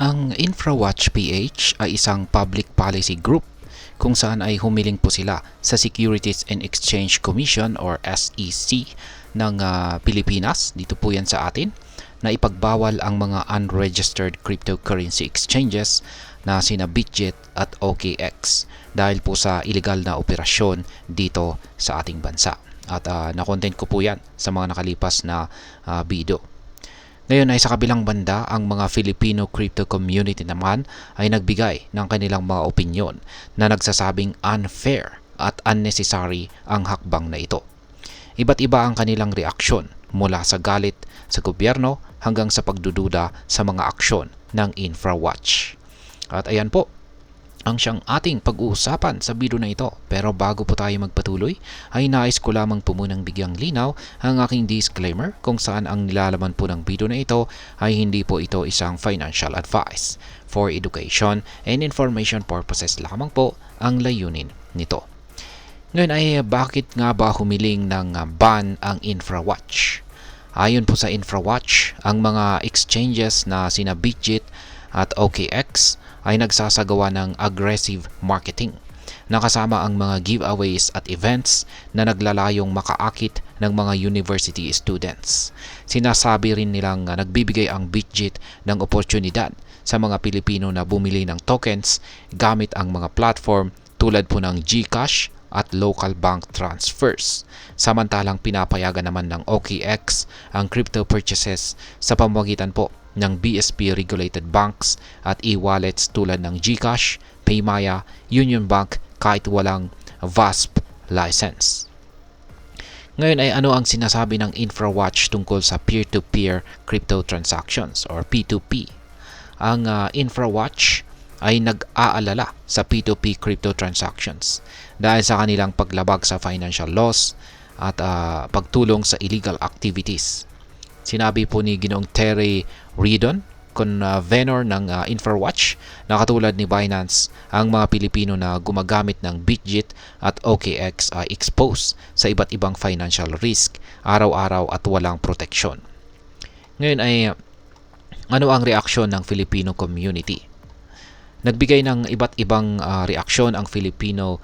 Ang InfraWatch PH ay isang public policy group kung saan ay humiling po sila sa Securities and Exchange Commission or SEC ng Pilipinas, dito po yan sa atin, na ipagbawal ang mga unregistered cryptocurrency exchanges na sina Bitget at OKX dahil po sa illegal na operasyon dito sa ating bansa. At na-content ko po yan sa mga nakalipas na video. Ngayon ay sa kabilang banda, ang mga Filipino crypto community naman ay nagbigay ng kanilang mga opinyon na nagsasabing unfair at unnecessary ang hakbang na ito. Iba't iba ang kanilang reaksyon mula sa galit sa gobyerno hanggang sa pagdududa sa mga aksyon ng InfraWatch. At ayan po ang siyang ating pag-uusapan sa video na ito. Pero bago po tayo magpatuloy, ay nais ko lamang po munang bigyang linaw ang aking disclaimer kung saan ang nilalaman po ng video na ito ay hindi po ito isang financial advice. For education and information purposes lamang po ang layunin nito. Ngayon ay bakit nga ba humiling ng ban ang InfraWatch? Ayon po sa InfraWatch, ang mga exchanges na sina Bitget at OKX ay nagsasagawa ng aggressive marketing na kasama ang mga giveaways at events na naglalayong makaakit ng mga university students. Sinasabi rin nilang nagbibigay ang Bitget ng oportunidad sa mga Pilipino na bumili ng tokens gamit ang mga platform tulad po ng GCash at local bank transfers. Samantalang pinapayagan naman ng OKX ang crypto purchases sa pamamagitan po ng BSP-regulated banks at e-wallets tulad ng GCash, Paymaya, Union Bank kahit walang VASP license. Ngayon ay ano ang sinasabi ng InfraWatch tungkol sa peer-to-peer crypto transactions or P2P? Ang InfraWatch ay nag-aalala sa P2P crypto transactions dahil sa kanilang paglabag sa financial laws at pagtulong sa illegal activities. Sinabi po ni Ginoong Terry Reardon, convener ng InfraWatch, na katulad ni Binance, ang mga Pilipino na gumagamit ng Bitget at OKX ay exposed sa iba't ibang financial risk araw-araw at walang proteksyon. Ngayon ay ano ang reaksyon ng Filipino community? Nagbigay ng iba't ibang reaksyon ang Filipino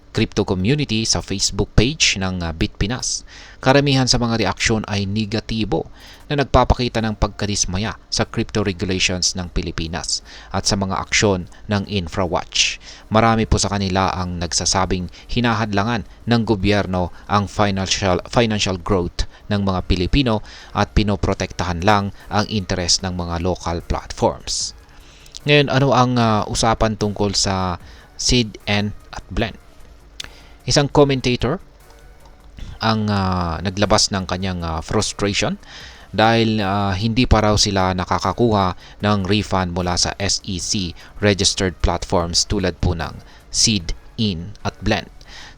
crypto community sa Facebook page ng Bitpinas. Karamihan sa mga reaksyon ay negatibo na nagpapakita ng pagkadismaya sa crypto regulations ng Pilipinas at sa mga aksyon ng InfraWatch. Marami po sa kanila ang nagsasabing hinahadlangan ng gobyerno ang financial growth ng mga Pilipino at pinoprotektahan lang ang interes ng mga local platforms. Ngayon, ano ang usapan tungkol sa seed and at blend? Isang commentator ang naglabas ng kanyang frustration dahil hindi pa raw sila nakakakuha ng refund mula sa SEC registered platforms tulad po ng Seed, In at Blend.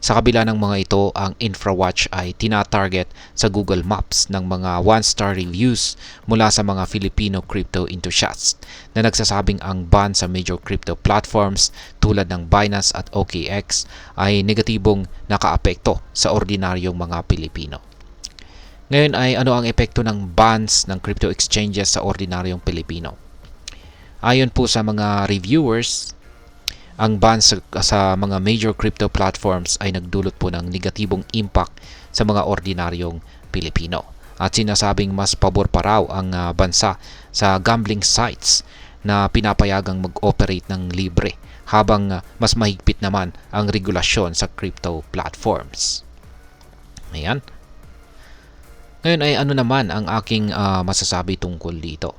Sa kabila ng mga ito, ang InfraWatch ay tina-target sa Google Maps ng mga 1-star reviews mula sa mga Filipino crypto enthusiasts na nagsasabing ang ban sa major crypto platforms tulad ng Binance at OKX ay negatibong nakaapekto sa ordinaryong mga Pilipino. Ngayon ay ano ang epekto ng bans ng crypto exchanges sa ordinaryong Pilipino? Ayon po sa mga reviewers, ang ban sa mga major crypto platforms ay nagdulot po ng negatibong impact sa mga ordinaryong Pilipino. At sinasabing mas pabor pa raw ang bansa sa gambling sites na pinapayagang mag-operate ng libre habang mas mahigpit naman ang regulasyon sa crypto platforms. Ayan. Ngayon ay ano naman ang aking masasabi tungkol dito?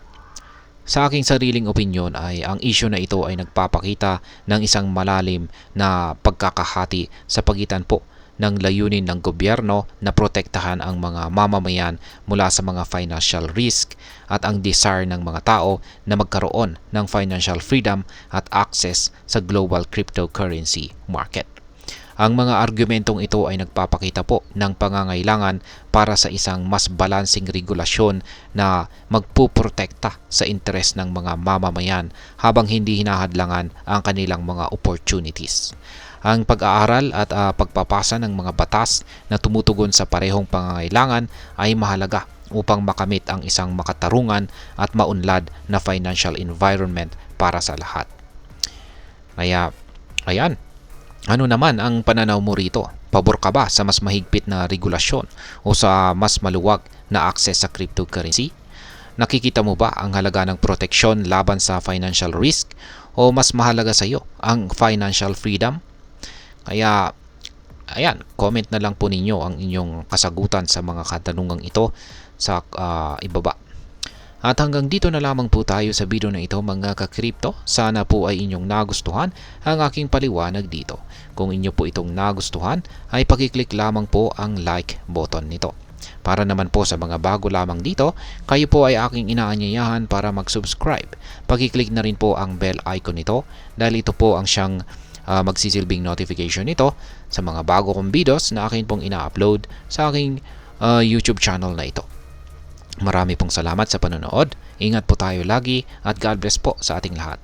Sa aking sariling opinyon ay ang issue na ito ay nagpapakita ng isang malalim na pagkakahati sa pagitan po ng layunin ng gobyerno na protektahan ang mga mamamayan mula sa mga financial risk at ang desire ng mga tao na magkaroon ng financial freedom at access sa global cryptocurrency market. Ang mga argumentong ito ay nagpapakita po ng pangangailangan para sa isang mas balansing regulasyon na magpuprotekta sa interes ng mga mamamayan habang hindi hinahadlangan ang kanilang mga opportunities. Ang pag-aaral at pagpapasa ng mga batas na tumutugon sa parehong pangangailangan ay mahalaga upang makamit ang isang makatarungan at maunlad na financial environment para sa lahat. Kaya, ayan, ano naman ang pananaw mo rito? Pabor ka ba sa mas mahigpit na regulasyon o sa mas maluwag na access sa cryptocurrency? Nakikita mo ba ang halaga ng proteksyon laban sa financial risk o mas mahalaga sa iyo ang financial freedom? Kaya, ayan, comment na lang po ninyo ang inyong kasagutan sa mga katanungang ito sa ibaba. At hanggang dito na lamang po tayo sa video na ito mga ka-crypto. Sana po ay inyong nagustuhan ang aking paliwanag dito. Kung inyo po itong nagustuhan ay pakiclick lamang po ang like button nito. Para naman po sa mga bago lamang dito, kayo po ay aking inaanyayahan para mag-subscribe. Pakiclick na rin po ang bell icon nito dahil ito po ang siyang magsisilbing notification nito sa mga bago kong videos na akin pong ina-upload sa aking YouTube channel na ito. Marami pong salamat sa panonood. Ingat po tayo lagi at God bless po sa ating lahat.